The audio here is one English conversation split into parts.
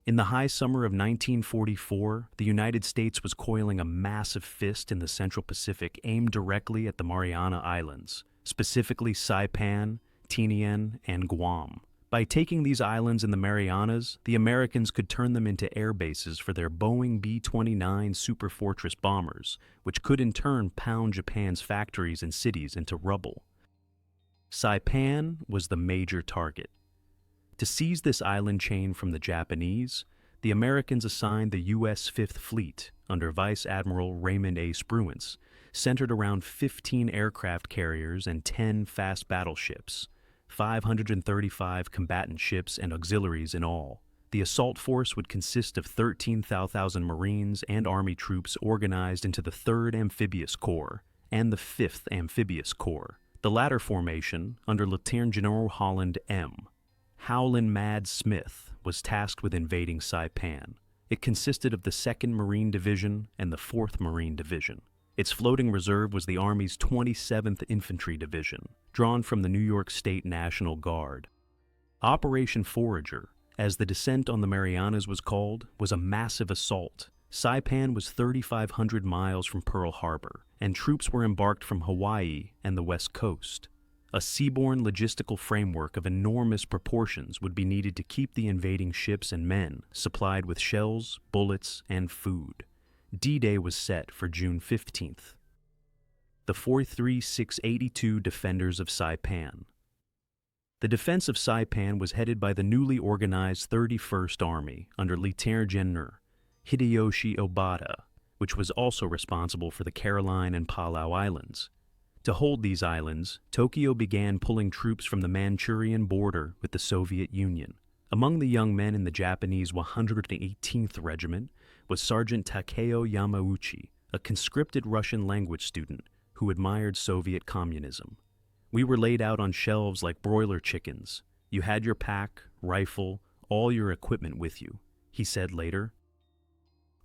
In the high summer of 1944, the United States was coiling a massive fist in the Central Pacific aimed directly at the Mariana Islands, specifically Saipan, Tinian, and Guam. By taking these islands in the Marianas, the Americans could turn them into air bases for their Boeing B-29 Superfortress bombers, which could in turn pound Japan's factories and cities into rubble. Saipan was the major target. To seize this island chain from the Japanese, the Americans assigned the U.S. Fifth Fleet, under Vice Admiral Raymond A. Spruance, centered around 15 aircraft carriers and 10 fast battleships, 535 combatant ships and auxiliaries in all. The assault force would consist of 13,000 Marines and Army troops organized into the 3rd Amphibious Corps and the 5th Amphibious Corps. The latter formation, under Lieutenant General Holland M. Howlin' Mad Smith, was tasked with invading Saipan. It consisted of the 2nd Marine Division and the 4th Marine Division. Its floating reserve was the Army's 27th Infantry Division, drawn from the New York State National Guard. Operation Forager, as the descent on the Marianas was called, was a massive assault. Saipan was 3,500 miles from Pearl Harbor, and troops were embarked from Hawaii and the West Coast. A seaborne logistical framework of enormous proportions would be needed to keep the invading ships and men supplied with shells, bullets, and food. D-Day was set for June 15th. The 43682 Defenders of Saipan. The defense of Saipan was headed by the newly organized 31st Army under Lieutenant General Hideyoshi Obata, which was also responsible for the Caroline and Palau Islands. To hold these islands, Tokyo began pulling troops from the Manchurian border with the Soviet Union. Among the young men in the Japanese 118th Regiment was Sergeant Takeo Yamauchi, a conscripted Russian language student who admired Soviet communism. "We were laid out on shelves like broiler chickens. You had your pack, rifle, all your equipment with you," he said later.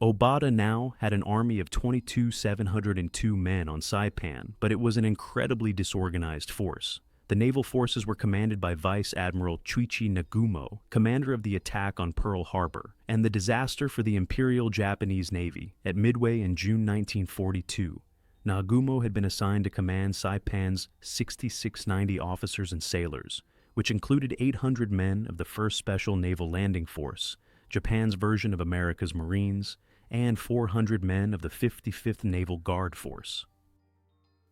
Obata now had an army of 22,702 men on Saipan, but it was an incredibly disorganized force. The naval forces were commanded by Vice Admiral Chuichi Nagumo, commander of the attack on Pearl Harbor, and the disaster for the Imperial Japanese Navy at Midway in June 1942. Nagumo had been assigned to command Saipan's 6,690 officers and sailors, which included 800 men of the 1st Special Naval Landing Force, Japan's version of America's Marines, and 400 men of the 55th Naval Guard Force.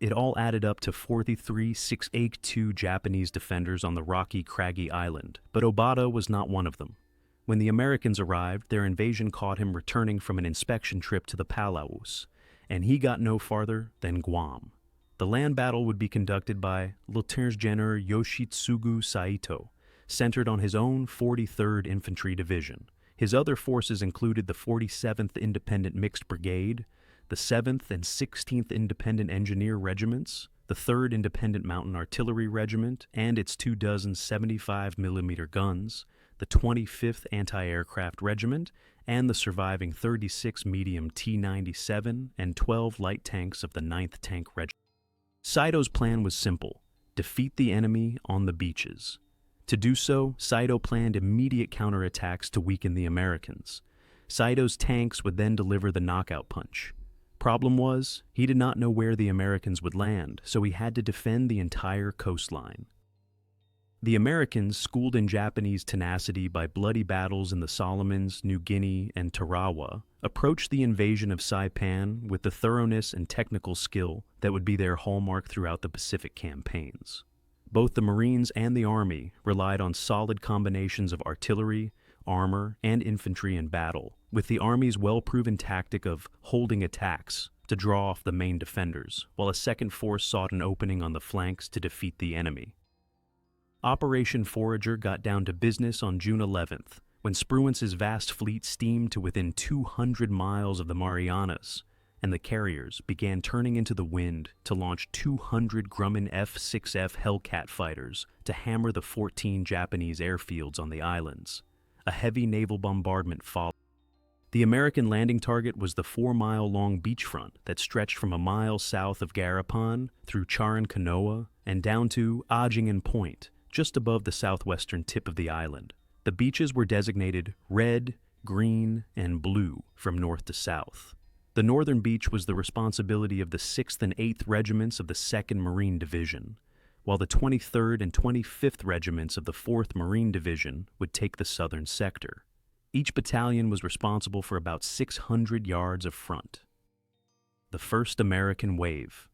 It all added up to 43,682 Japanese defenders on the rocky, craggy island, but Obata was not one of them. When the Americans arrived, their invasion caught him returning from an inspection trip to the Palaus, and he got no farther than Guam. The land battle would be conducted by Lieutenant General Yoshitsugu Saito, centered on his own 43rd Infantry Division. His other forces included the 47th Independent Mixed Brigade, the 7th and 16th Independent Engineer Regiments, the 3rd Independent Mountain Artillery Regiment and its 24 75mm guns, the 25th Anti-Aircraft Regiment, and the surviving 36 medium T-97 and 12 light tanks of the 9th Tank Regiment. Saito's plan was simple: defeat the enemy on the beaches. To do so, Saito planned immediate counterattacks to weaken the Americans. Saito's tanks would then deliver the knockout punch. Problem was, he did not know where the Americans would land, so he had to defend the entire coastline. The Americans, schooled in Japanese tenacity by bloody battles in the Solomons, New Guinea, and Tarawa, approached the invasion of Saipan with the thoroughness and technical skill that would be their hallmark throughout the Pacific campaigns. Both the Marines and the Army relied on solid combinations of artillery, armor, and infantry in battle, with the Army's well-proven tactic of holding attacks to draw off the main defenders, while a second force sought an opening on the flanks to defeat the enemy. Operation Forager got down to business on June 11th, when Spruance's vast fleet steamed to within 200 miles of the Marianas, and the carriers began turning into the wind to launch 200 Grumman F-6F Hellcat fighters to hammer the 14 Japanese airfields on the islands. A heavy naval bombardment followed. The American landing target was the 4-mile-long beachfront that stretched from a mile south of Garapan through Charan-Kanoa and down to Ajingan Point, just above the southwestern tip of the island. The beaches were designated red, green, and blue from north to south. The northern beach was the responsibility of the 6th and 8th Regiments of the 2nd Marine Division, while the 23rd and 25th Regiments of the 4th Marine Division would take the southern sector. Each battalion was responsible for about 600 yards of front. The first American wave.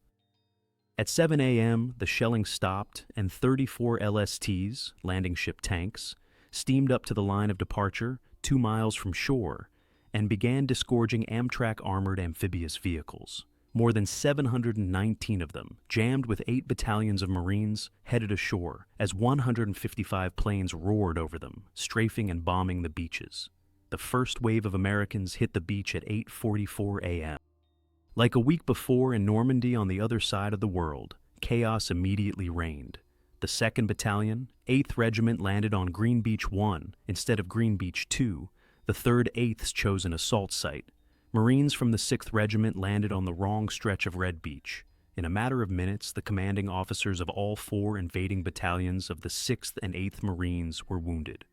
At 7 a.m., the shelling stopped and 34 LSTs, landing ship tanks, steamed up to the line of departure 2 miles from shore and began disgorging Amtrak armored amphibious vehicles. More than 719 of them, jammed with 8 battalions of Marines, headed ashore as 155 planes roared over them, strafing and bombing the beaches. The first wave of Americans hit the beach at 8:44 a.m. Like a week before in Normandy on the other side of the world, chaos immediately reigned. The 2nd Battalion, 8th Regiment landed on Green Beach 1 instead of Green Beach 2, the 3rd 8th's chosen assault site. Marines from the 6th Regiment landed on the wrong stretch of Red Beach. In a matter of minutes, the commanding officers of all 4 invading battalions of the 6th and 8th Marines were wounded.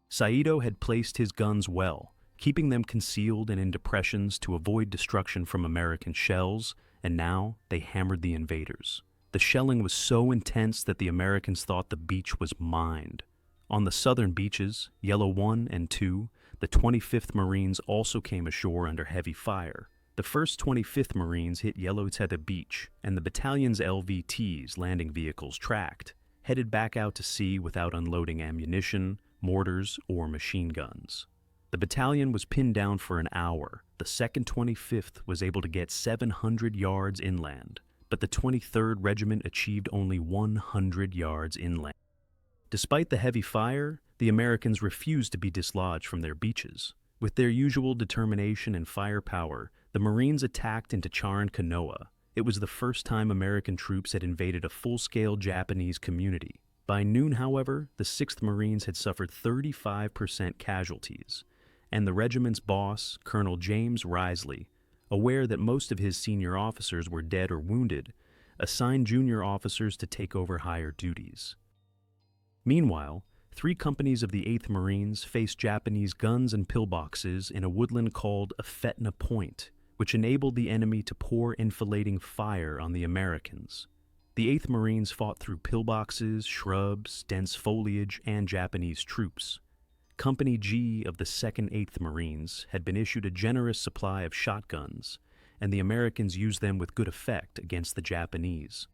Saito had placed his guns well, keeping them concealed and in depressions to avoid destruction from American shells, and now they hammered the invaders. The shelling was so intense that the Americans thought the beach was mined. On the southern beaches, Yellow 1 and 2, the 25th Marines also came ashore under heavy fire. The 1st 25th Marines hit Yellow Tether Beach, and the battalion's LVTs, landing vehicles, tracked, headed back out to sea without unloading ammunition, mortars, or machine guns. The battalion was pinned down for an hour. The 2nd 25th was able to get 700 yards inland, but the 23rd Regiment achieved only 100 yards inland. Despite the heavy fire, the Americans refused to be dislodged from their beaches. With their usual determination and firepower, the Marines attacked into Charan-Kanoa. It was the first time American troops had invaded a full-scale Japanese community. By noon, however, the 6th Marines had suffered 35% casualties, and the regiment's boss, Colonel James Risley, aware that most of his senior officers were dead or wounded, assigned junior officers to take over higher duties. Meanwhile, 3 companies of the 8th Marines faced Japanese guns and pillboxes in a woodland called Afetna Point, which enabled the enemy to pour enfilading fire on the Americans. The 8th Marines fought through pillboxes, shrubs, dense foliage, and Japanese troops. Company G of the 2nd 8th Marines had been issued a generous supply of shotguns, and the Americans used them with good effect against the Japanese.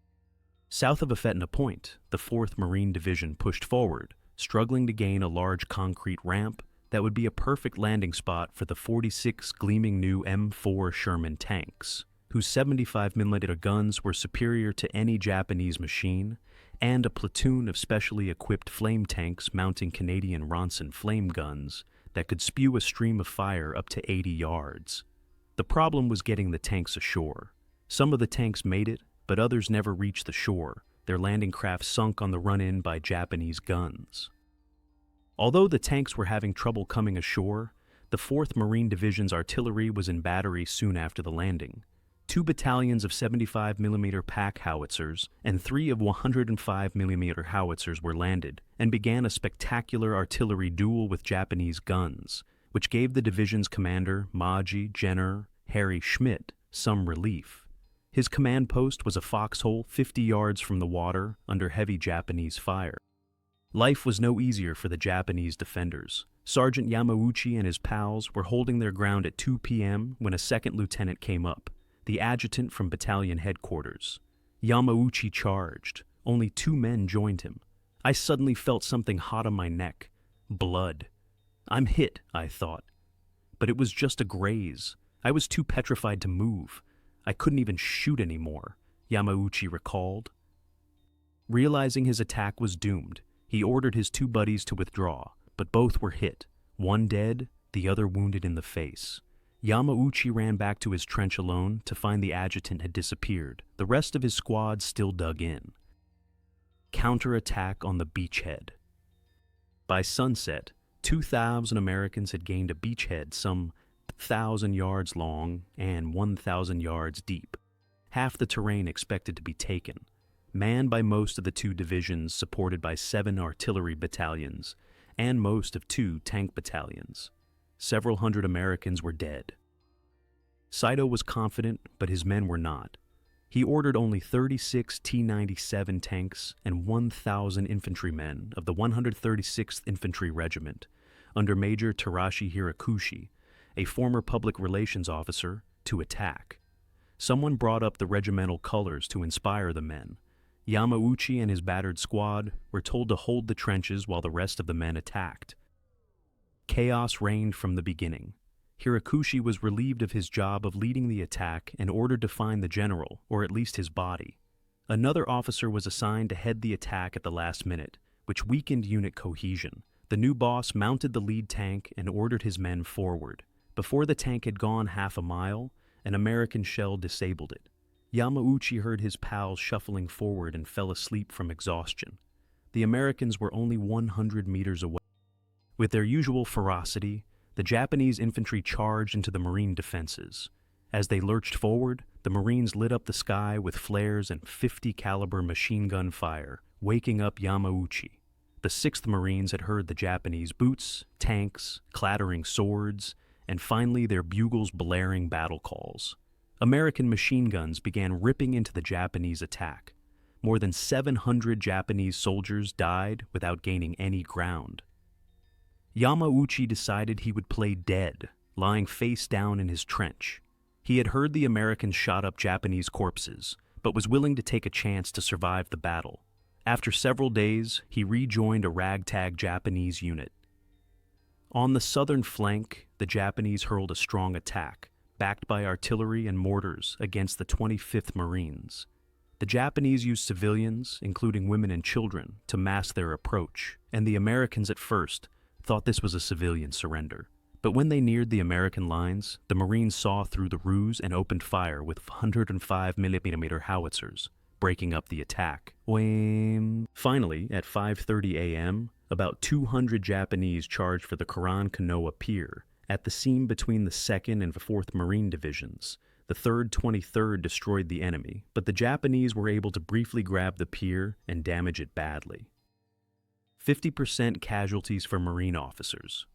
South of Afetna Point, the 4th Marine Division pushed forward, struggling to gain a large concrete ramp that would be a perfect landing spot for the 46 gleaming new M4 Sherman tanks, whose 75mm guns were superior to any Japanese machine, and a platoon of specially equipped flame tanks mounting Canadian Ronson flame guns that could spew a stream of fire up to 80 yards. The problem was getting the tanks ashore. Some of the tanks made it, but others never reached the shore, their landing craft sunk on the run-in by Japanese guns. Although the tanks were having trouble coming ashore, the 4th Marine Division's artillery was in battery soon after the landing. 2 battalions of 75mm pack howitzers and 3 of 105mm howitzers were landed and began a spectacular artillery duel with Japanese guns, which gave the division's commander, Maji Jenner Harry Schmidt, some relief. His command post was a foxhole 50 yards from the water under heavy Japanese fire. Life was no easier for the Japanese defenders. Sergeant Yamauchi and his pals were holding their ground at 2 p.m. when a second lieutenant came up, the adjutant from battalion headquarters. Yamauchi charged. Only 2 men joined him. I suddenly felt something hot on my neck. Blood. I'm hit, I thought. But it was just a graze. I was too petrified to move. I couldn't even shoot anymore, Yamauchi recalled. Realizing his attack was doomed, he ordered his 2 buddies to withdraw, but both were hit, one dead, the other wounded in the face. Yamauchi ran back to his trench alone to find the adjutant had disappeared. The rest of his squad still dug in. Counterattack on the beachhead. By sunset, 2,000 Americans had gained a beachhead some 1,000 yards long and 1,000 yards deep, half the terrain expected to be taken, manned by most of the 2 divisions supported by 7 artillery battalions and most of 2 tank battalions. several hundred Americans were dead. Saito was confident, but his men were not. He ordered only 36 T-97 tanks and 1,000 infantrymen of the 136th Infantry Regiment, under Major Terashi Hirakushi, a former public relations officer, to attack. Someone brought up the regimental colors to inspire the men. Yamauchi and his battered squad were told to hold the trenches while the rest of the men attacked. Chaos reigned from the beginning. Hirakushi was relieved of his job of leading the attack and ordered to find the general, or at least his body. Another officer was assigned to head the attack at the last minute, which weakened unit cohesion. The new boss mounted the lead tank and ordered his men forward. Before the tank had gone half a mile, an American shell disabled it. Yamauchi heard his pals shuffling forward and fell asleep from exhaustion. The Americans were only 100 meters away. With their usual ferocity, the Japanese infantry charged into the Marine defenses. As they lurched forward, the Marines lit up the sky with flares and 50 caliber machine gun fire, waking up Yamauchi. The 6th Marines had heard the Japanese boots, tanks, clattering swords, and finally their bugles blaring battle calls. American machine guns began ripping into the Japanese attack. More than 700 Japanese soldiers died without gaining any ground. Yamauchi decided he would play dead, lying face down in his trench. He had heard the Americans shot up Japanese corpses, but was willing to take a chance to survive the battle. After several days, he rejoined a ragtag Japanese unit. On the southern flank, the Japanese hurled a strong attack, backed by artillery and mortars, against the 25th Marines. The Japanese used civilians, including women and children, to mask their approach, and the Americans at first thought this was a civilian surrender. But when they neared the American lines, the Marines saw through the ruse and opened fire with 105mm howitzers, breaking up the attack. Finally, at 5:30 a.m., about 200 Japanese charged for the Koran Kanoa Pier. At the seam between the 2nd and 4th Marine Divisions, the 3rd 23rd destroyed the enemy, but the Japanese were able to briefly grab the pier and damage it badly. 50% casualties for Marine officers.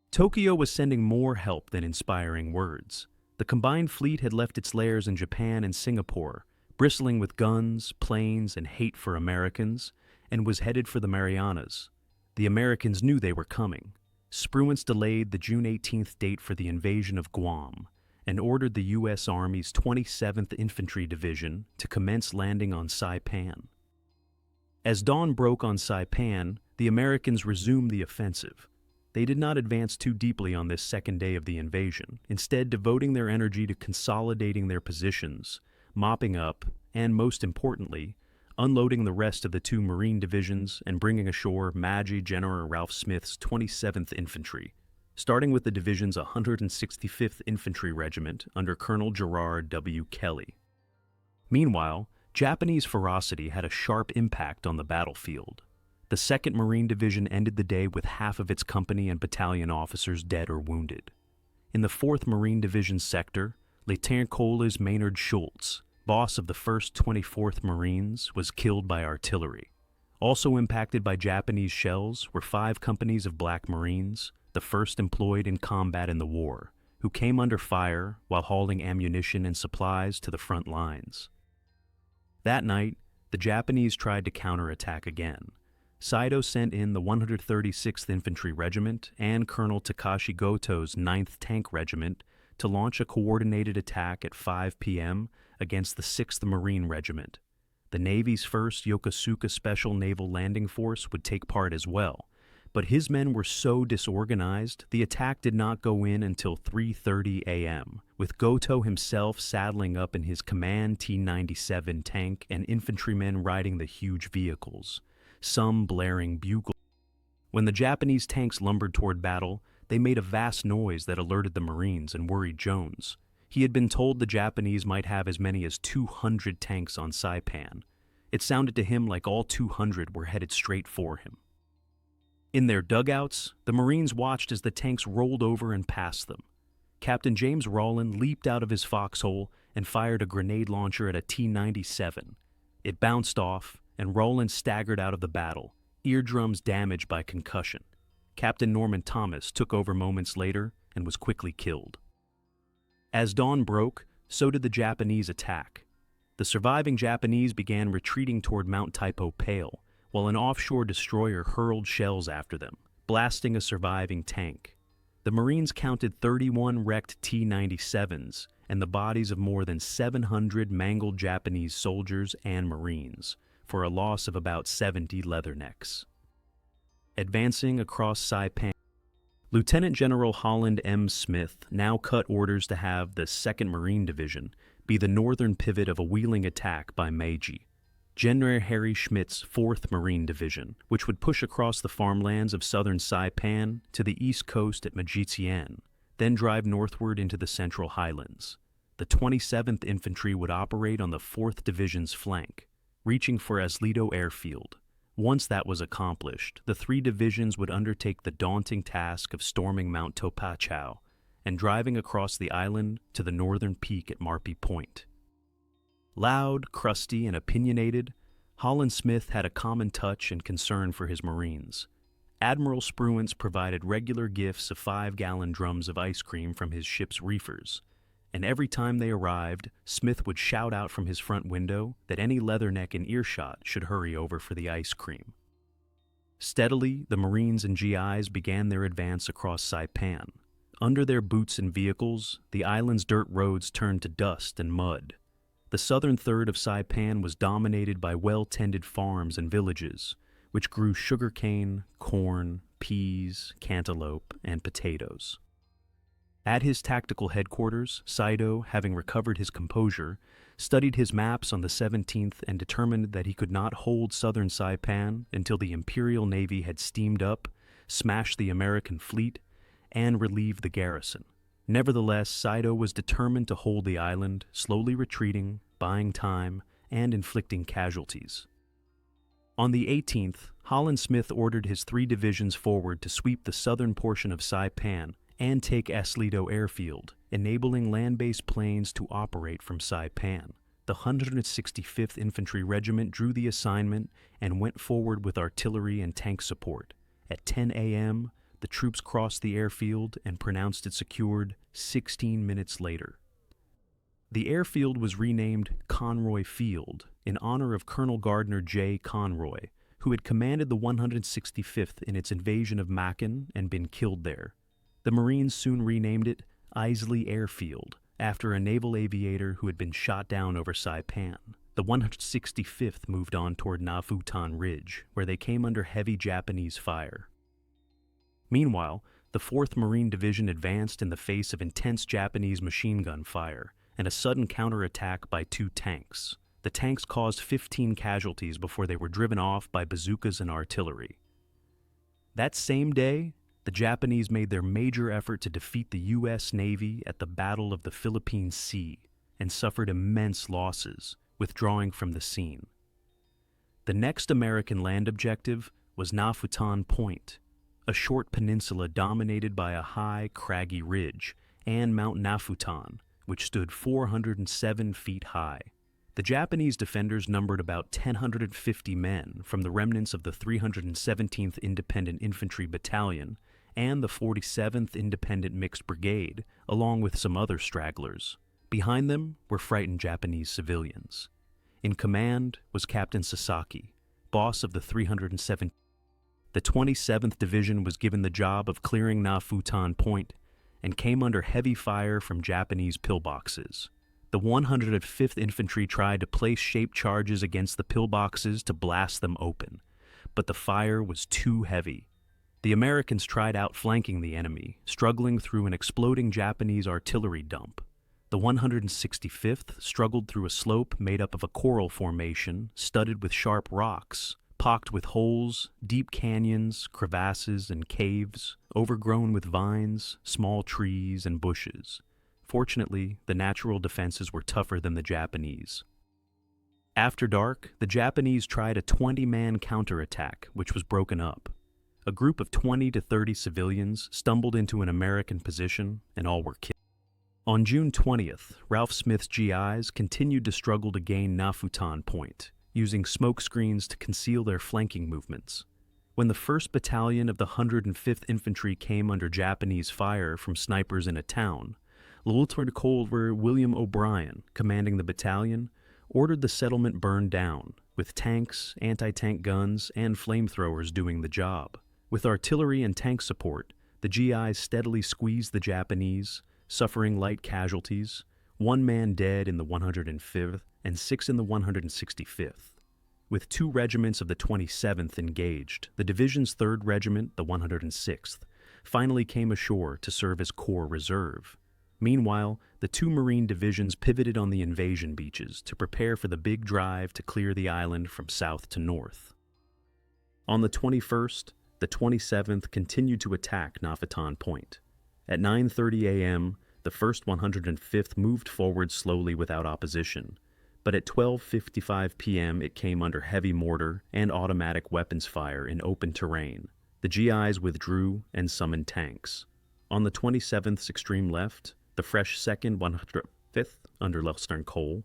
Tokyo was sending more help than inspiring words. The combined fleet had left its lairs in Japan and Singapore, bristling with guns, planes, and hate for Americans, and was headed for the Marianas. The Americans knew they were coming. Spruance delayed the June 18th date for the invasion of Guam and ordered the U.S. Army's 27th Infantry Division to commence landing on Saipan. As dawn broke on Saipan, the Americans resumed the offensive. They did not advance too deeply on this second day of the invasion, instead devoting their energy to consolidating their positions, mopping up, and most importantly, unloading the rest of the 2 Marine divisions and bringing ashore Major General Ralph Smith's 27th Infantry, starting with the division's 165th Infantry Regiment under Colonel Gerard W. Kelly. Meanwhile, Japanese ferocity had a sharp impact on the battlefield. The 2nd Marine Division ended the day with half of its company and battalion officers dead or wounded. In the 4th Marine Division sector, Lieutenant Colonel Maynard Schultz, boss of the 1st 24th Marines, was killed by artillery. Also impacted by Japanese shells were 5 companies of Black Marines, the first employed in combat in the war, who came under fire while hauling ammunition and supplies to the front lines. That night, the Japanese tried to counterattack again. Saito sent in the 136th Infantry Regiment and Colonel Takashi Goto's 9th Tank Regiment to launch a coordinated attack at 5 p.m. against the 6th Marine Regiment. The Navy's 1st Yokosuka Special Naval Landing Force would take part as well, but his men were so disorganized the attack did not go in until 3:30 a.m., with Goto himself saddling up in his Command T-97 tank and infantrymen riding the huge vehicles, some blaring bugles. When the Japanese tanks lumbered toward battle, they made a vast noise that alerted the Marines and worried Jones. He had been told the Japanese might have as many as 200 tanks on Saipan. It sounded to him like all 200 were headed straight for him. In their dugouts, the Marines watched as the tanks rolled over and passed them. Captain James Rawlin leaped out of his foxhole and fired a grenade launcher at a T-97. It bounced off, and Rawlin staggered out of the battle, eardrums damaged by concussion. Captain Norman Thomas took over moments later and was quickly killed. As dawn broke, so did the Japanese attack. The surviving Japanese began retreating toward Mount Taipo Pale, while an offshore destroyer hurled shells after them, blasting a surviving tank. The Marines counted 31 wrecked T-97s and the bodies of more than 700 mangled Japanese soldiers and Marines, for a loss of about 70 leathernecks. Advancing across Saipan, Lieutenant General Holland M. Smith now cut orders to have the 2nd Marine Division be the northern pivot of a wheeling attack by Meiji, General Harry Schmidt's 4th Marine Division, which would push across the farmlands of southern Saipan to the east coast at Majitian, then drive northward into the central highlands. The 27th Infantry would operate on the 4th Division's flank, reaching for Aslido Airfield. Once that was accomplished, the 3 divisions would undertake the daunting task of storming Mount Topachau and driving across the island to the northern peak at Marpy Point. Loud, crusty, and opinionated, Holland Smith had a common touch and concern for his Marines. Admiral Spruance provided regular gifts of 5-gallon drums of ice cream from his ship's reefers, and every time they arrived, Smith would shout out from his front window that any leatherneck in earshot should hurry over for the ice cream. Steadily, the Marines and GIs began their advance across Saipan. Under their boots and vehicles, the island's dirt roads turned to dust and mud. The southern third of Saipan was dominated by well-tended farms and villages, which grew sugarcane, corn, peas, cantaloupe, and potatoes. At his tactical headquarters, Saito, having recovered his composure, studied his maps on the 17th and determined that he could not hold southern Saipan until the Imperial Navy had steamed up, smashed the American fleet, and relieved the garrison. Nevertheless, Saito was determined to hold the island, slowly retreating, buying time, and inflicting casualties. On the 18th, Holland Smith ordered his 3 divisions forward to sweep the southern portion of Saipan and take Aslido Airfield, enabling land-based planes to operate from Saipan. The 165th Infantry Regiment drew the assignment and went forward with artillery and tank support. At 10 a.m., the troops crossed the airfield and pronounced it secured 16 minutes later. The airfield was renamed Conroy Field in honor of Colonel Gardner J. Conroy, who had commanded the 165th in its invasion of Macon and been killed there. The Marines soon renamed it Isley Airfield, after a naval aviator who had been shot down over Saipan. The 165th moved on toward Nafutan Ridge, where they came under heavy Japanese fire. Meanwhile, the 4th Marine Division advanced in the face of intense Japanese machine gun fire and a sudden counterattack by 2 tanks. The tanks caused 15 casualties before they were driven off by bazookas and artillery. That same day, the Japanese made their major effort to defeat the U.S. Navy at the Battle of the Philippine Sea and suffered immense losses, withdrawing from the scene. The next American land objective was Nafutan Point, a short peninsula dominated by a high, craggy ridge, and Mount Nafutan, which stood 407 feet high. The Japanese defenders numbered about 1,050 men from the remnants of the 317th Independent Infantry Battalion and the 47th Independent Mixed Brigade, along with some other stragglers. Behind them were frightened Japanese civilians. In command was Captain Sasaki, boss of the 307th. The 27th Division was given the job of clearing Nafutan Point and came under heavy fire from Japanese pillboxes. The 105th Infantry tried to place shaped charges against the pillboxes to blast them open, but the fire was too heavy. The Americans tried outflanking the enemy, struggling through an exploding Japanese artillery dump. The 165th struggled through a slope made up of a coral formation studded with sharp rocks, pocked with holes, deep canyons, crevasses, and caves, overgrown with vines, small trees, and bushes. Fortunately, the natural defenses were tougher than the Japanese. After dark, the Japanese tried a 20-man counterattack, which was broken up. A group of 20 to 30 civilians stumbled into an American position, and all were killed. On June 20th, Ralph Smith's GIs continued to struggle to gain Nafutan Point, using smoke screens to conceal their flanking movements. When the 1st Battalion of the 105th Infantry came under Japanese fire from snipers in a town, Lieutenant Colonel William O'Brien, commanding the battalion, ordered the settlement burned down, with tanks, anti-tank guns, and flamethrowers doing the job. With artillery and tank support, the GIs steadily squeezed the Japanese, suffering light casualties, 1 man dead in the 105th and 6 in the 165th. With 2 regiments of the 27th engaged, the division's 3rd Regiment, the 106th, finally came ashore to serve as Corps Reserve. Meanwhile, the 2 Marine divisions pivoted on the invasion beaches to prepare for the big drive to clear the island from south to north. On the 21st, the 27th continued to attack Naphitan Point. At 9:30 a.m., the 1st 105th moved forward slowly without opposition, but at 12:55 p.m. it came under heavy mortar and automatic weapons fire in open terrain. The GIs withdrew and summoned tanks. On the 27th's extreme left, the fresh 2nd 105th under Lieutenant Cole,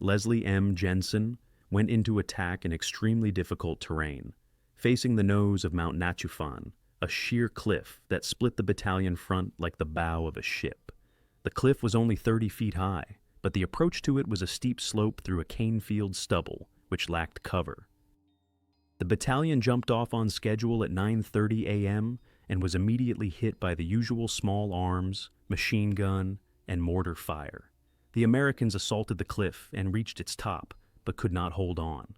Leslie M. Jensen, went into attack in extremely difficult terrain, facing the nose of Mount Natufan, a sheer cliff that split the battalion front like the bow of a ship. The cliff was only 30 feet high, but the approach to it was a steep slope through a cane-field stubble, which lacked cover. The battalion jumped off on schedule at 9:30 a.m. and was immediately hit by the usual small arms, machine gun, and mortar fire. The Americans assaulted the cliff and reached its top, but could not hold on.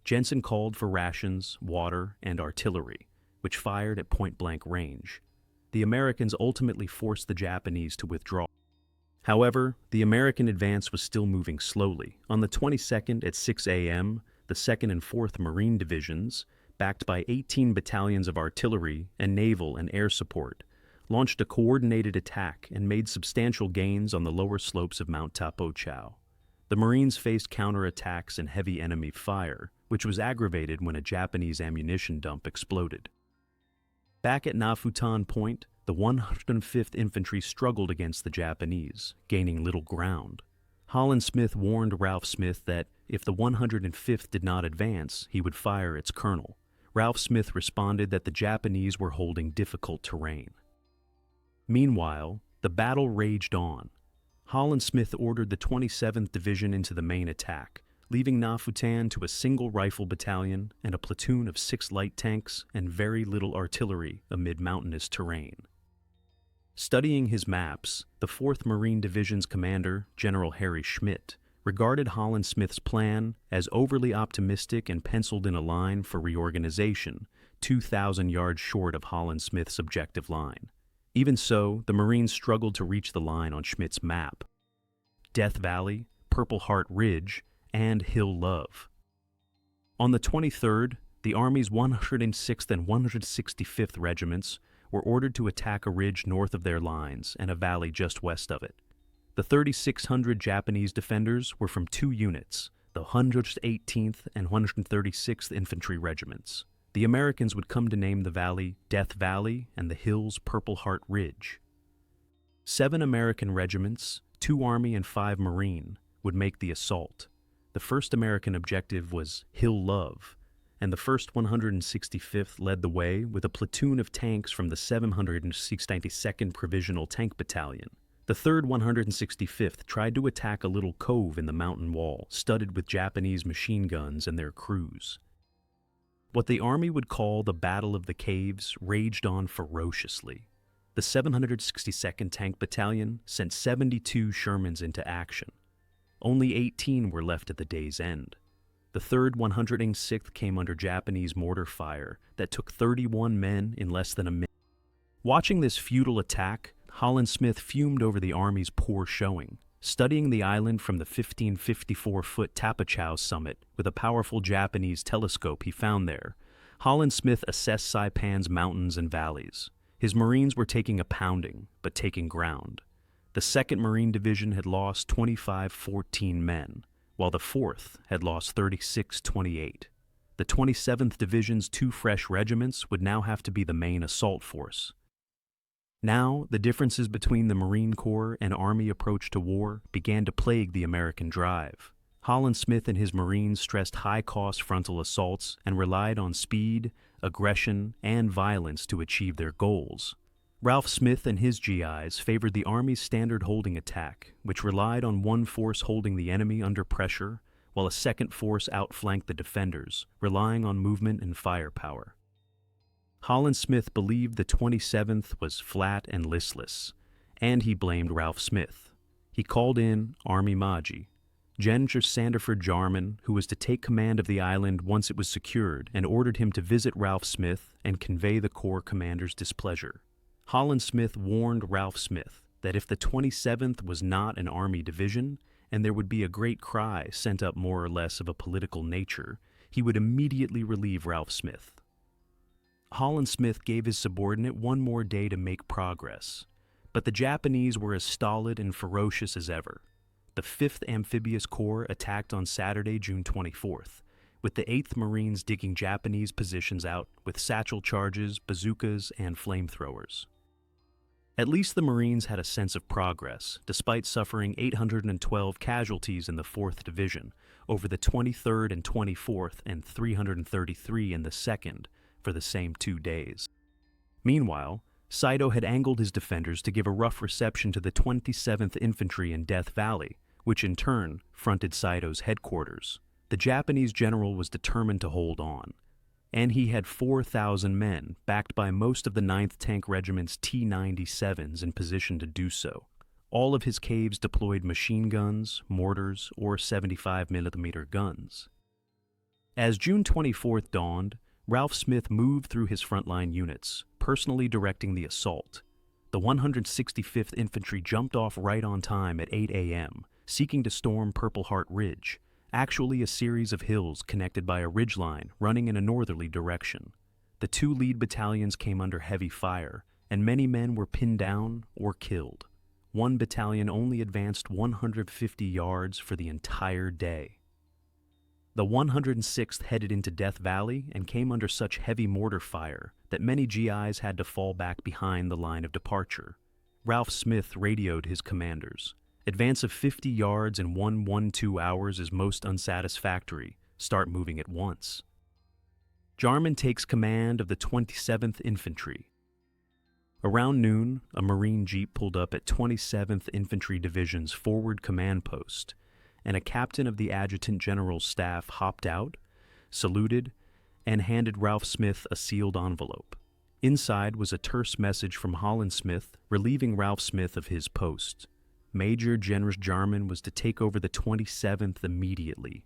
Jensen called for rations, water, and artillery, which fired at point-blank range. The Americans ultimately forced the Japanese to withdraw. However, the American advance was still moving slowly. On the 22nd at 6 a.m., the 2nd and 4th Marine Divisions, backed by 18 battalions of artillery and naval and air support, launched a coordinated attack and made substantial gains on the lower slopes of Mount Tapochau. The Marines faced counterattacks and heavy enemy fire, which was aggravated when a Japanese ammunition dump exploded. Back at Naphitan Point, the 105th Infantry struggled against the Japanese, gaining little ground. Holland Smith warned Ralph Smith that if the 105th did not advance, he would fire its colonel. Ralph Smith responded that the Japanese were holding difficult terrain. Meanwhile, the battle raged on. Holland Smith ordered the 27th Division into the main attack, leaving Naphitan to a single rifle battalion and a platoon of 6 light tanks and very little artillery amid mountainous terrain. Studying his maps, the 4th Marine Division's commander, General Harry Schmidt, regarded Holland Smith's plan as overly optimistic and penciled in a line for reorganization, 2,000 yards short of Holland Smith's objective line. Even so, the Marines struggled to reach the line on Schmidt's map. Death Valley, Purple Heart Ridge, and Hill Love. On the 23rd, the Army's 106th and 165th Regiments were ordered to attack a ridge north of their lines and a valley just west of it. The 3,600 Japanese defenders were from 2 units, the 118th and 136th Infantry Regiments. The Americans would come to name the valley Death Valley and the hills Purple Heart Ridge. 7 American regiments, 2 Army and 5 Marine, would make the assault. The first American objective was Hill Love, and the 1st 165th led the way with a platoon of tanks from the 792nd Provisional Tank Battalion. The 3rd 165th tried to attack a little cove in the mountain wall, studded with Japanese machine guns and their crews. What the Army would call the Battle of the Caves raged on ferociously. The 762nd Tank Battalion sent 72 Shermans into action. Only 18 were left at the day's end. The 3rd 106th came under Japanese mortar fire that took 31 men in less than a minute. Watching this futile attack, Holland Smith fumed over the Army's poor showing. Studying the island from the 1554-foot Tapochau summit with a powerful Japanese telescope he found there, Holland Smith assessed Saipan's mountains and valleys. His Marines were taking a pounding, but taking ground. The 2nd Marine Division had lost 25-14 men, while the 4th had lost 36-28. The 27th Division's 2 fresh regiments would now have to be the main assault force. Now, the differences between the Marine Corps and Army approach to war began to plague the American drive. Holland Smith and his Marines stressed high-cost frontal assaults and relied on speed, aggression, and violence to achieve their goals. Ralph Smith and his GIs favored the Army's standard holding attack, which relied on one force holding the enemy under pressure, while a second force outflanked the defenders, relying on movement and firepower. Holland Smith believed the 27th was flat and listless, and he blamed Ralph Smith. He called in Army Maji, General Sandiford Jarman, who was to take command of the island once it was secured, and ordered him to visit Ralph Smith and convey the Corps commander's displeasure. Holland Smith warned Ralph Smith that if the 27th was not an Army division, and there would be a great cry sent up more or less of a political nature, he would immediately relieve Ralph Smith. Holland Smith gave his subordinate one more day to make progress, but the Japanese were as stolid and ferocious as ever. The 5th Amphibious Corps attacked on Saturday, June 24th, with the 8th Marines digging Japanese positions out with satchel charges, bazookas, and flamethrowers. At least the Marines had a sense of progress, despite suffering 812 casualties in the 4th Division over the 23rd and 24th and 333 in the 2nd for the same 2 days. Meanwhile, Saito had angled his defenders to give a rough reception to the 27th Infantry in Death Valley, which in turn fronted Saito's headquarters. The Japanese general was determined to hold on, and he had 4,000 men, backed by most of the 9th Tank Regiment's T-97s in position to do so. All of his caves deployed machine guns, mortars, or 75mm guns. As June 24th dawned, Ralph Smith moved through his frontline units, personally directing the assault. The 165th Infantry jumped off right on time at 8 a.m., seeking to storm Purple Heart Ridge, actually a series of hills connected by a ridgeline running in a northerly direction. The 2 lead battalions came under heavy fire, and many men were pinned down or killed. One battalion only advanced 150 yards for the entire day. The 106th headed into Death Valley and came under such heavy mortar fire that many GIs had to fall back behind the line of departure. Ralph Smith radioed his commanders. Advance of 50 yards in 1-1-2 hours is most unsatisfactory. Start moving at once. Jarman takes command of the 27th Infantry. Around noon, a Marine Jeep pulled up at 27th Infantry Division's forward command post, and a captain of the Adjutant General's staff hopped out, saluted, and handed Ralph Smith a sealed envelope. Inside was a terse message from Holland Smith relieving Ralph Smith of his post. Major General Jarman was to take over the 27th immediately.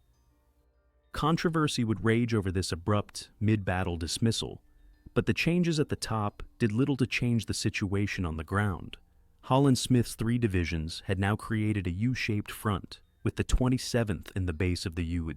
Controversy would rage over this abrupt, mid-battle dismissal, but the changes at the top did little to change the situation on the ground. Holland Smith's 3 divisions had now created a U-shaped front, with the 27th in the base of the U.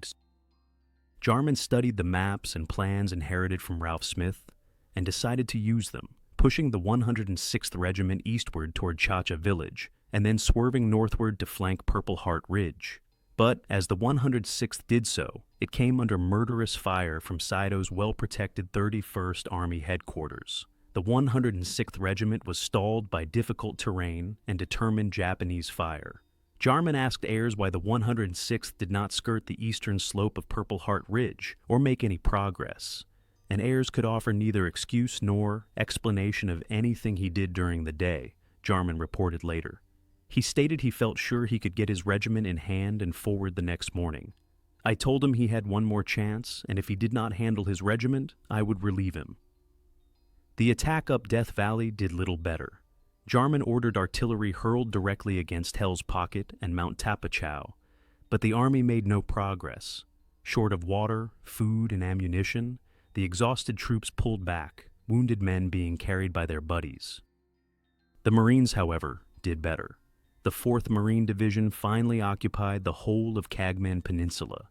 Jarman studied the maps and plans inherited from Ralph Smith and decided to use them, pushing the 106th Regiment eastward toward Chacha Village, and then swerving northward to flank Purple Heart Ridge. But as the 106th did so, it came under murderous fire from Saito's well-protected 31st Army headquarters. The 106th Regiment was stalled by difficult terrain and determined Japanese fire. Jarman asked Ayres why the 106th did not skirt the eastern slope of Purple Heart Ridge or make any progress, and Ayres could offer neither excuse nor explanation of anything he did during the day, Jarman reported later. He stated he felt sure he could get his regiment in hand and forward the next morning. I told him he had one more chance, and if he did not handle his regiment, I would relieve him. The attack up Death Valley did little better. Jarman ordered artillery hurled directly against Hell's Pocket and Mount Tapachau, but the army made no progress. Short of water, food, and ammunition, the exhausted troops pulled back, wounded men being carried by their buddies. The Marines, however, did better. The 4th Marine Division finally occupied the whole of Cagman Peninsula,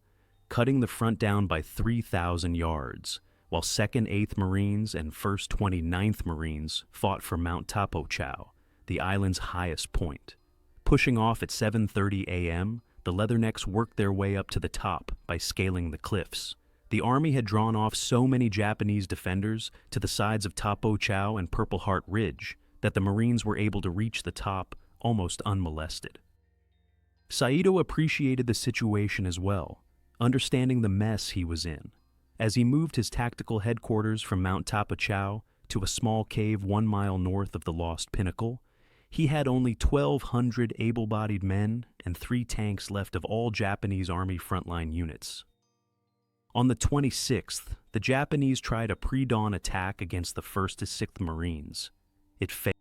cutting the front down by 3,000 yards, while 2nd 8th Marines and 1st 29th Marines fought for Mount Tapachau, the island's highest point. Pushing off at 7:30 a.m., the Leathernecks worked their way up to the top by scaling the cliffs. The army had drawn off so many Japanese defenders to the sides of Tapachau and Purple Heart Ridge that the Marines were able to reach the top almost unmolested. Saito appreciated the situation as well, understanding the mess he was in. As he moved his tactical headquarters from Mount Tapachau to a small cave 1 mile north of the Lost Pinnacle, he had only 1,200 able-bodied men and 3 tanks left of all Japanese Army frontline units. On the 26th, the Japanese tried a pre-dawn attack against the 1st to 6th Marines. It failed.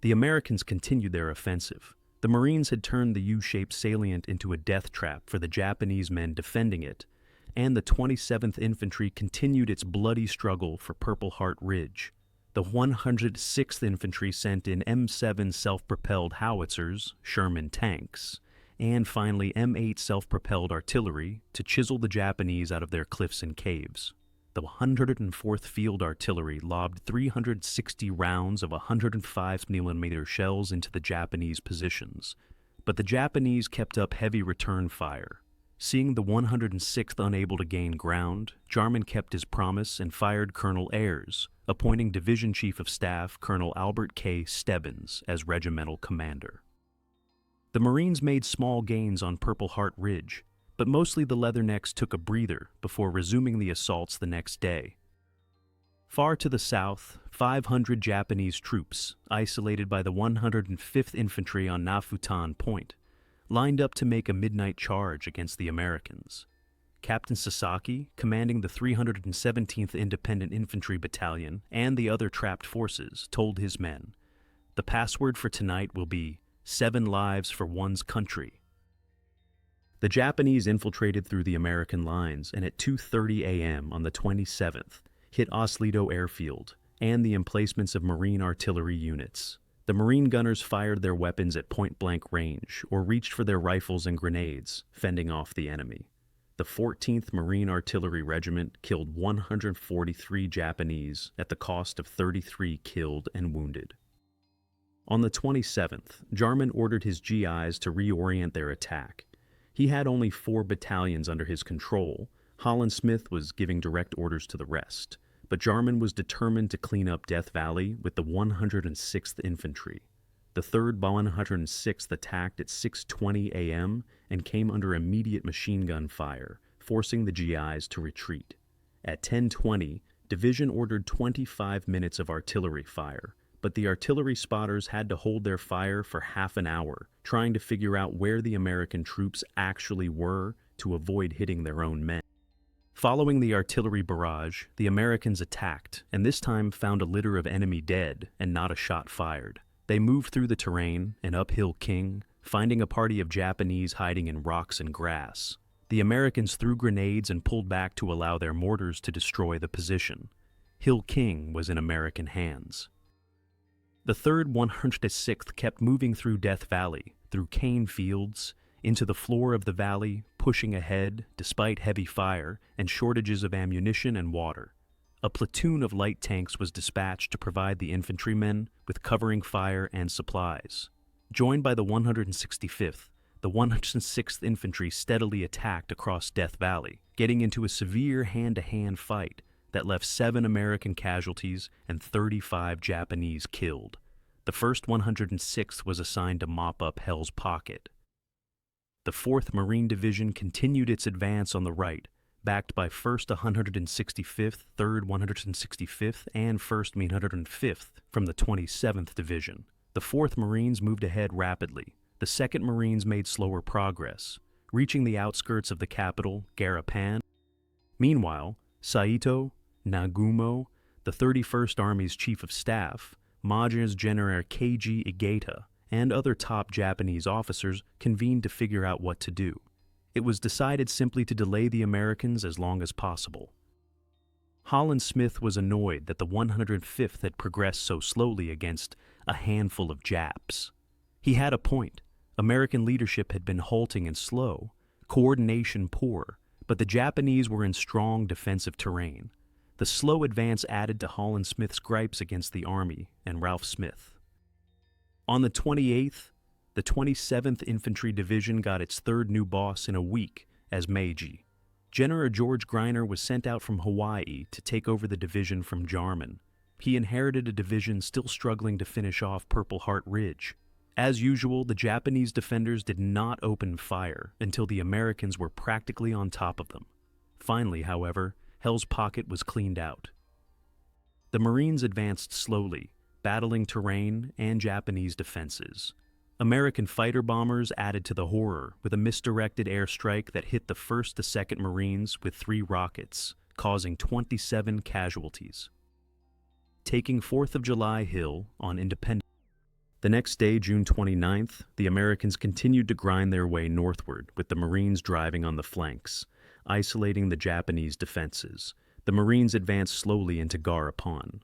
The Americans continued their offensive. The Marines had turned the U-shaped salient into a death trap for the Japanese men defending it, and the 27th Infantry continued its bloody struggle for Purple Heart Ridge. The 106th Infantry sent in M7 self-propelled howitzers, Sherman tanks, and finally M8 self-propelled artillery to chisel the Japanese out of their cliffs and caves. The 104th Field Artillery lobbed 360 rounds of 105mm shells into the Japanese positions, but the Japanese kept up heavy return fire. Seeing the 106th unable to gain ground, Jarman kept his promise and fired Colonel Ayres, appointing Division Chief of Staff Colonel Albert K. Stebbins as regimental commander. The Marines made small gains on Purple Heart Ridge, but mostly the Leathernecks took a breather before resuming the assaults the next day. Far to the south, 500 Japanese troops, isolated by the 105th Infantry on Nafutan Point, lined up to make a midnight charge against the Americans. Captain Sasaki, commanding the 317th Independent Infantry Battalion and the other trapped forces, told his men, "The password for tonight will be 7 lives for one's country." The Japanese infiltrated through the American lines and at 2:30 a.m. on the 27th hit Oslido Airfield and the emplacements of Marine artillery units. The Marine gunners fired their weapons at point-blank range or reached for their rifles and grenades, fending off the enemy. The 14th Marine Artillery Regiment killed 143 Japanese at the cost of 33 killed and wounded. On the 27th, Jarman ordered his GIs to reorient their attack. He had only 4 battalions under his control. Holland Smith was giving direct orders to the rest, but Jarman was determined to clean up Death Valley with the 106th Infantry. The 3rd 106th attacked at 6:20 a.m. and came under immediate machine gun fire, forcing the GIs to retreat. At 10:20, Division ordered 25 minutes of artillery fire, but the artillery spotters had to hold their fire for half an hour, trying to figure out where the American troops actually were to avoid hitting their own men. Following the artillery barrage, the Americans attacked, and this time found a litter of enemy dead and not a shot fired. They moved through the terrain and up Hill King, finding a party of Japanese hiding in rocks and grass. The Americans threw grenades and pulled back to allow their mortars to destroy the position. Hill King was in American hands. The 3rd 106th kept moving through Death Valley, through cane fields, into the floor of the valley, pushing ahead despite heavy fire and shortages of ammunition and water. A platoon of light tanks was dispatched to provide the infantrymen with covering fire and supplies. Joined by the 165th, the 106th Infantry steadily attacked across Death Valley, getting into a severe hand-to-hand fight that left 7 American casualties and 35 Japanese killed. The 1st 106th was assigned to mop up Hell's Pocket. The 4th Marine Division continued its advance on the right, backed by 1st 165th, 3rd 165th, and 1st 105th from the 27th Division. The 4th Marines moved ahead rapidly. The 2nd Marines made slower progress, reaching the outskirts of the capital, Garapan. Meanwhile, Saito, Nagumo, the 31st Army's Chief of Staff, Major General Keiji Igata, and other top Japanese officers convened to figure out what to do. It was decided simply to delay the Americans as long as possible. Holland Smith was annoyed that the 105th had progressed so slowly against a handful of Japs. He had a point. American leadership had been halting and slow, coordination poor, but the Japanese were in strong defensive terrain. The slow advance added to Holland Smith's gripes against the Army and Ralph Smith. On the 28th, the 27th Infantry Division got its 3rd new boss in a week as Meiji. General George Greiner was sent out from Hawaii to take over the division from Jarman. He inherited a division still struggling to finish off Purple Heart Ridge. As usual, the Japanese defenders did not open fire until the Americans were practically on top of them. Finally, however, Hell's Pocket was cleaned out. The Marines advanced slowly, battling terrain and Japanese defenses. American fighter bombers added to the horror with a misdirected airstrike that hit the 1st to 2nd Marines with 3 rockets, causing 27 casualties. Taking 4th of July Hill on Independence. The next day, June 29th, the Americans continued to grind their way northward, with the Marines driving on the flanks, isolating the Japanese defenses. The Marines advanced slowly into Garapan.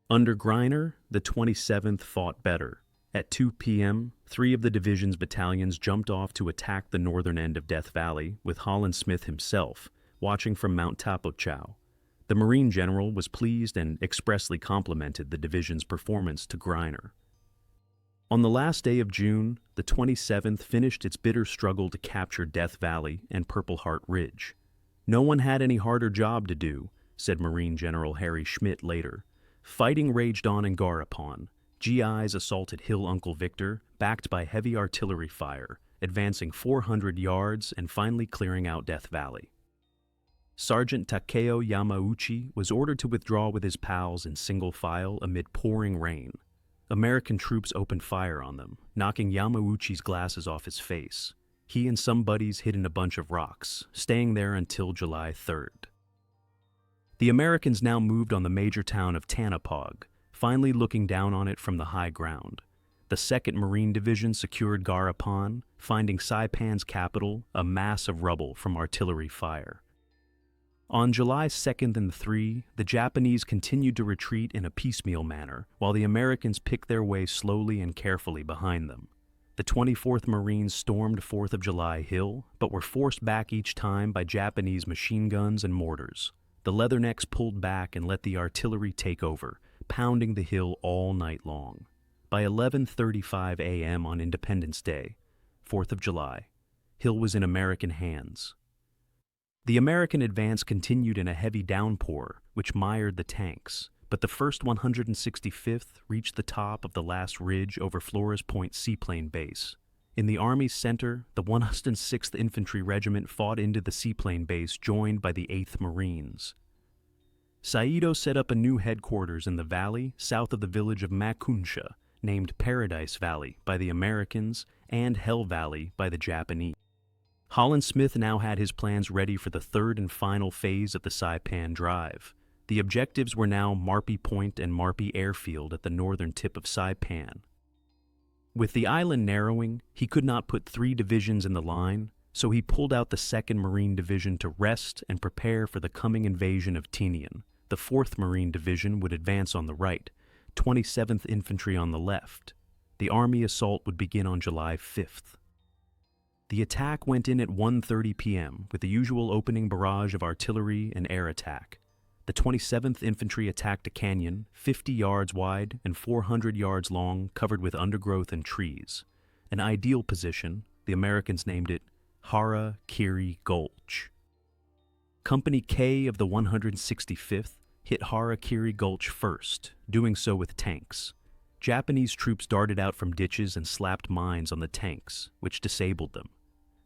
Under Greiner, the 27th fought better. At 2 p.m., 3 of the division's battalions jumped off to attack the northern end of Death Valley, with Holland Smith himself watching from Mount Tapochau. The Marine general was pleased and expressly complimented the division's performance to Greiner. On the last day of June, the 27th finished its bitter struggle to capture Death Valley and Purple Heart Ridge. "No one had any harder job to do," said Marine General Harry Schmidt later. Fighting raged on in Garapan. GIs assaulted Hill Uncle Victor, backed by heavy artillery fire, advancing 400 yards and finally clearing out Death Valley. Sergeant Takeo Yamauchi was ordered to withdraw with his pals in single file amid pouring rain. American troops opened fire on them, knocking Yamauchi's glasses off his face. He and some buddies hid in a bunch of rocks, staying there until July 3rd. The Americans now moved on the major town of Tanapog, finally looking down on it from the high ground. The 2nd Marine Division secured Garapan, finding Saipan's capital a mass of rubble from artillery fire. On July 2nd and 3, the Japanese continued to retreat in a piecemeal manner, while the Americans picked their way slowly and carefully behind them. The 24th Marines stormed 4th of July Hill, but were forced back each time by Japanese machine guns and mortars. The Leathernecks pulled back and let the artillery take over, pounding the hill all night long. By 11:35 a.m. on Independence Day, 4th of July, Hill was in American hands. The American advance continued in a heavy downpour, which mired the tanks, but the 1st 165th reached the top of the last ridge over Flores Point Seaplane Base. In the Army's center, the 106th Infantry Regiment fought into the seaplane base, joined by the 8th Marines. Saito set up a new headquarters in the valley south of the village of Makunsha, named Paradise Valley by the Americans and Hell Valley by the Japanese. Holland Smith now had his plans ready for the 3rd and final phase of the Saipan Drive. The objectives were now Marpy Point and Marpy Airfield at the northern tip of Saipan. With the island narrowing, he could not put 3 divisions in the line, so he pulled out the 2nd Marine Division to rest and prepare for the coming invasion of Tinian. The 4th Marine Division would advance on the right, 27th Infantry on the left. The Army assault would begin on July 5th. The attack went in at 1:30 p.m. with the usual opening barrage of artillery and air attack. The 27th Infantry attacked a canyon, 50 yards wide and 400 yards long, covered with undergrowth and trees. An ideal position, the Americans named it Hara-Kiri Gulch. Company K of the 165th hit Hara-Kiri Gulch first, doing so with tanks. Japanese troops darted out from ditches and slapped mines on the tanks, which disabled them.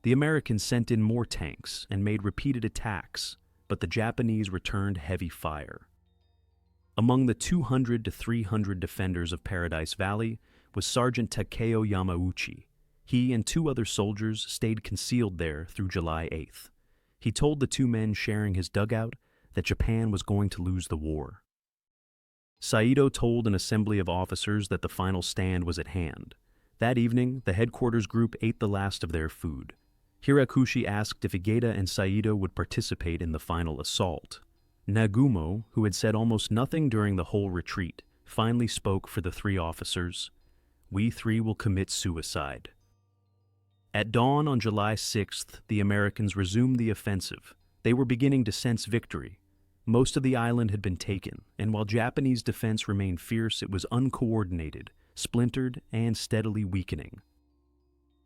The Americans sent in more tanks and made repeated attacks, but the Japanese returned heavy fire. Among the 200 to 300 defenders of Paradise Valley was Sergeant Takeo Yamauchi. He and 2 other soldiers stayed concealed there through July 8th. He told the 2 men sharing his dugout that Japan was going to lose the war. Saito told an assembly of officers that the final stand was at hand. That evening, the headquarters group ate the last of their food. Hirakushi asked if Igeda and Saito would participate in the final assault. Nagumo, who had said almost nothing during the whole retreat, finally spoke for the 3 officers. "We 3 will commit suicide." At dawn on July 6th, the Americans resumed the offensive. They were beginning to sense victory. Most of the island had been taken, and while Japanese defense remained fierce, it was uncoordinated, splintered, and steadily weakening.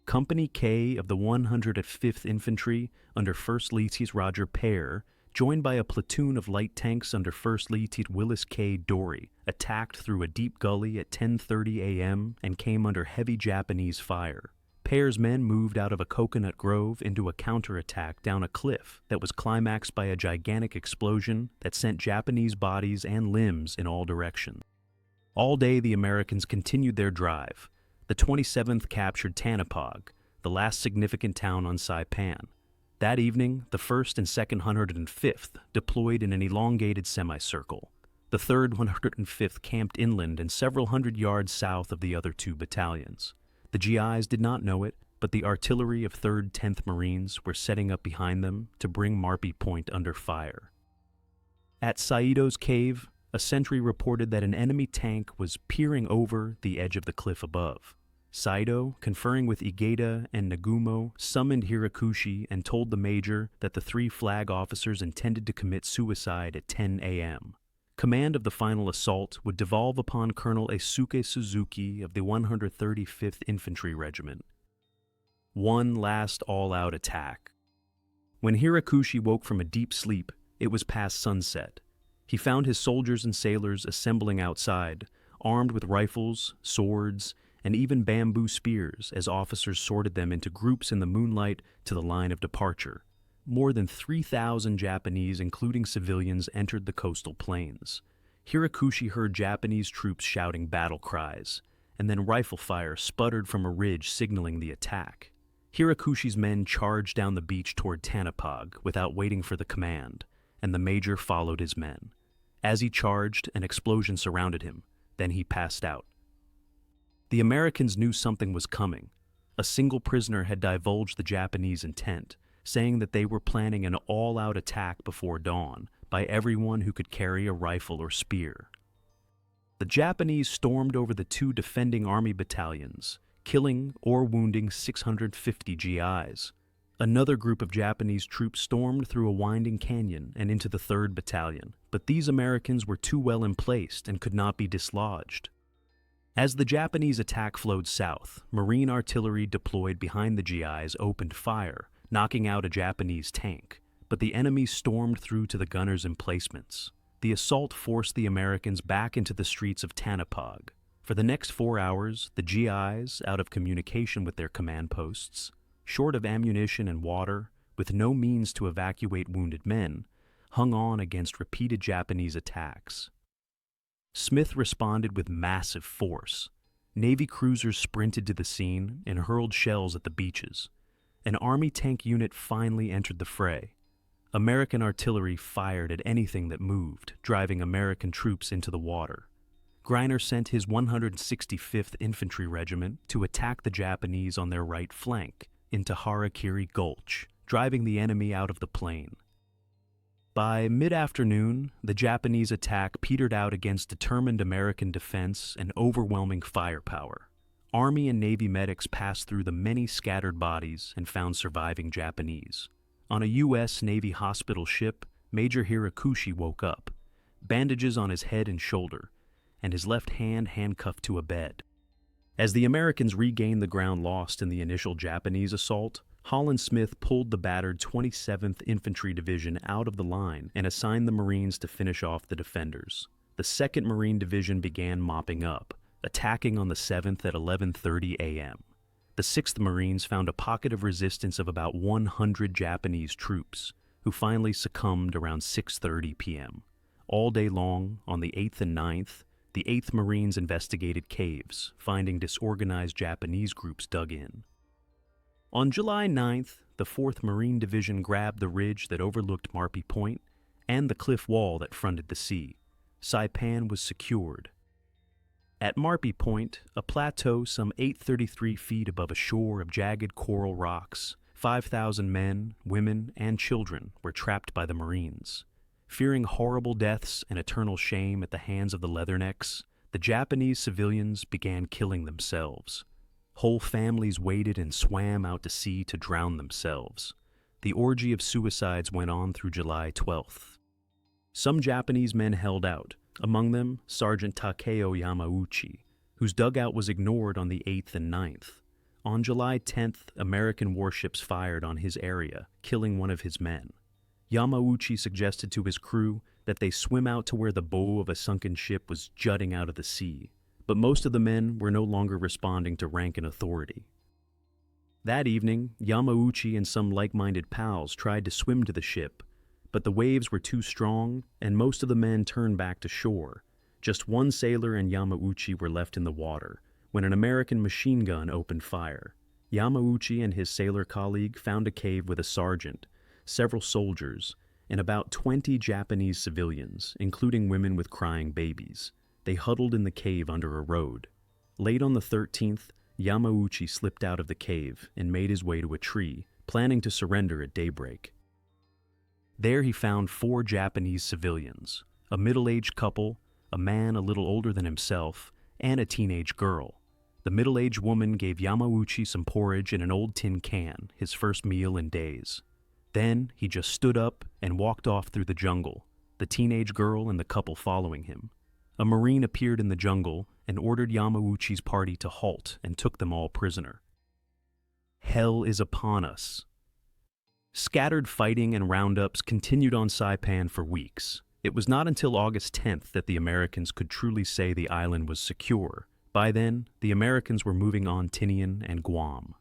Company K of the 105th Infantry, under 1st Lieutenant Roger Pear, joined by a platoon of light tanks under First Lieutenant Willis K. Dory, attacked through a deep gully at 10:30 a.m. and came under heavy Japanese fire. Pear's men moved out of a coconut grove into a counterattack down a cliff that was climaxed by a gigantic explosion that sent Japanese bodies and limbs in all directions. All day the Americans continued their drive. The 27th captured Tanapog, the last significant town on Saipan. That evening, the 1st and 2nd 105th deployed in an elongated semicircle. The 3rd 105th camped inland and several hundred yards south of the other two battalions. The GIs did not know it, but the artillery of 3rd 10th Marines were setting up behind them to bring Marpy Point under fire. At Saido's cave, a sentry reported that an enemy tank was peering over the edge of the cliff above. Saido, conferring with Igeda and Nagumo, summoned Hirakushi and told the major that the 3 flag officers intended to commit suicide at 10 a.m. Command of the final assault would devolve upon Colonel Eisuke Suzuki of the 135th Infantry Regiment. One last all-out attack. When Hirakushi woke from a deep sleep, it was past sunset. He found his soldiers and sailors assembling outside, armed with rifles, swords, and even bamboo spears as officers sorted them into groups in the moonlight to the line of departure. More than 3,000 Japanese, including civilians, entered the coastal plains. Hirakushi heard Japanese troops shouting battle cries, and then rifle fire sputtered from a ridge signaling the attack. Hirakushi's men charged down the beach toward Tanapog without waiting for the command, and the major followed his men. As he charged, an explosion surrounded him. Then he passed out. The Americans knew something was coming. A single prisoner had divulged the Japanese intent, saying that they were planning an all-out attack before dawn by everyone who could carry a rifle or spear. The Japanese stormed over the 2 defending army battalions, killing or wounding 650 GIs. Another group of Japanese troops stormed through a winding canyon and into the 3rd Battalion, but these Americans were too well emplaced and could not be dislodged. As the Japanese attack flowed south, Marine artillery deployed behind the GIs opened fire, knocking out a Japanese tank, but the enemy stormed through to the gunners' emplacements. The assault forced the Americans back into the streets of Tanapog. For the next 4 hours, the GIs, out of communication with their command posts, short of ammunition and water, with no means to evacuate wounded men, hung on against repeated Japanese attacks. Smith responded with massive force. Navy cruisers sprinted to the scene and hurled shells at the beaches. An Army tank unit finally entered the fray. American artillery fired at anything that moved, driving American troops into the water. Greiner sent his 165th Infantry Regiment to attack the Japanese on their right flank into Harakiri Gulch, driving the enemy out of the plain. By mid-afternoon, the Japanese attack petered out against determined American defense and overwhelming firepower. Army and Navy medics passed through the many scattered bodies and found surviving Japanese. On a U.S. Navy hospital ship, Major Hirakushi woke up, bandages on his head and shoulder, and his left hand handcuffed to a bed. As the Americans regained the ground lost in the initial Japanese assault, Holland Smith pulled the battered 27th Infantry Division out of the line and assigned the Marines to finish off the defenders. The 2nd Marine Division began mopping up, attacking on the 7th at 11:30 a.m. The 6th Marines found a pocket of resistance of about 100 Japanese troops, who finally succumbed around 6:30 p.m. All day long, on the 8th and 9th, the 8th Marines investigated caves, finding disorganized Japanese groups dug in. On July 9th, the 4th Marine Division grabbed the ridge that overlooked Marpy Point and the cliff wall that fronted the sea. Saipan was secured. At Marpy Point, a plateau some 833 feet above a shore of jagged coral rocks, 5,000 men, women, and children were trapped by the Marines. Fearing horrible deaths and eternal shame at the hands of the Leathernecks, the Japanese civilians began killing themselves. Whole families waded and swam out to sea to drown themselves. The orgy of suicides went on through July 12th. Some Japanese men held out, among them Sergeant Takeo Yamauchi, whose dugout was ignored on the 8th and 9th. On July 10th, American warships fired on his area, killing one of his men. Yamauchi suggested to his crew that they swim out to where the bow of a sunken ship was jutting out of the sea, but most of the men were no longer responding to rank and authority. That evening, Yamauchi and some like-minded pals tried to swim to the ship, but the waves were too strong and most of the men turned back to shore. Just one sailor and Yamauchi were left in the water when an American machine gun opened fire. Yamauchi and his sailor colleague found a cave with a sergeant, several soldiers, and about 20 Japanese civilians, including women with crying babies. They huddled in the cave under a road. Late on the 13th, Yamauchi slipped out of the cave and made his way to a tree, planning to surrender at daybreak. There he found 4 Japanese civilians, a middle-aged couple, a man a little older than himself, and a teenage girl. The middle-aged woman gave Yamauchi some porridge in an old tin can, his first meal in days. Then he just stood up and walked off through the jungle, the teenage girl and the couple following him. A Marine appeared in the jungle and ordered Yamauchi's party to halt and took them all prisoner. Hell is upon us. Scattered fighting and roundups continued on Saipan for weeks. It was not until August 10th that the Americans could truly say the island was secure. By then, the Americans were moving on Tinian and Guam.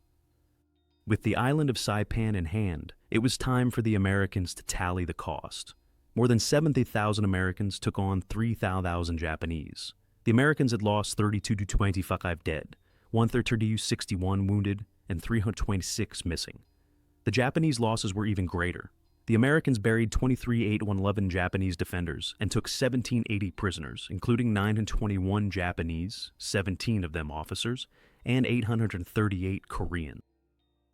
With the island of Saipan in hand, it was time for the Americans to tally the cost. More than 70,000 Americans took on 3,000 Japanese. The Americans had lost 32 to 25 dead, 161 wounded, and 326 missing. The Japanese losses were even greater. The Americans buried 23 811 Japanese defenders and took 1,780 prisoners, including 921 Japanese, 17 of them officers, and 838 Korean.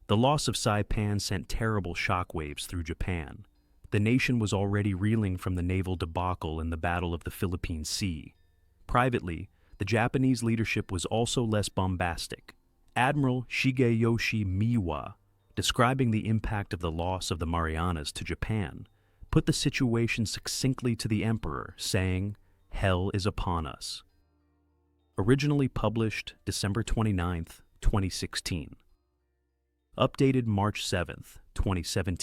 The loss of Saipan sent terrible shockwaves through Japan. The nation was already reeling from the naval debacle in the Battle of the Philippine Sea. Privately, the Japanese leadership was also less bombastic. Admiral Shigeyoshi Miwa, describing the impact of the loss of the Marianas to Japan, put the situation succinctly to the emperor, saying, "Hell is upon us." Originally published December 29, 2016. Updated March 7, 2017.